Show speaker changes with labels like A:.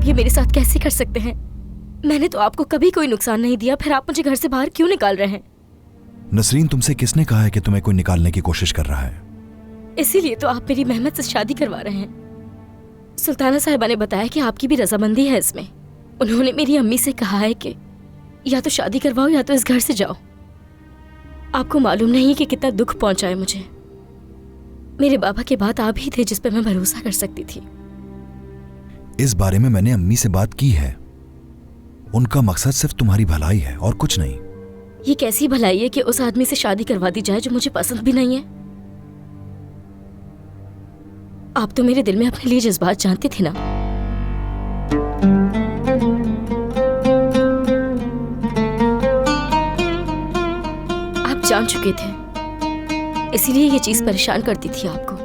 A: ये मेरे साथ कैसे कर सकते हैं? मैंने तो आपको कभी कोई नुकसान नहीं दिया, फिर आप मुझे घर से बाहर क्यों निकाल रहे हैं?
B: नसरीन, तुमसे किसने कहा है कि तुम्हें कोई निकालने की कोशिश कर रहा है?
A: इसीलिए तो आप मेरी मेहमत से शादी करवा रहे हैं। सुल्ताना साहिबा ने बताया कि आपकी भी रजामंदी है इसमें। उन्होंने मेरी अम्मी से कहा है कि या तो शादी करवाओ या तो इस घर से जाओ। आपको मालूम नहीं कि कितना दुख पहुंचाए मुझे। मेरे बाबा के बाद आप ही थे जिस पर मैं भरोसा कर सकती थी।
B: इस बारे में मैंने अम्मी से बात की है। उनका मकसद सिर्फ तुम्हारी भलाई है और कुछ नहीं।
A: ये कैसी भलाई है कि उस आदमी से शादी करवा दी जाए जो मुझे पसंद भी नहीं है? आप तो मेरे दिल में अपने लिए जज्बात जानती थी ना। आप जान चुके थे, इसीलिए ये चीज परेशान करती थी आपको।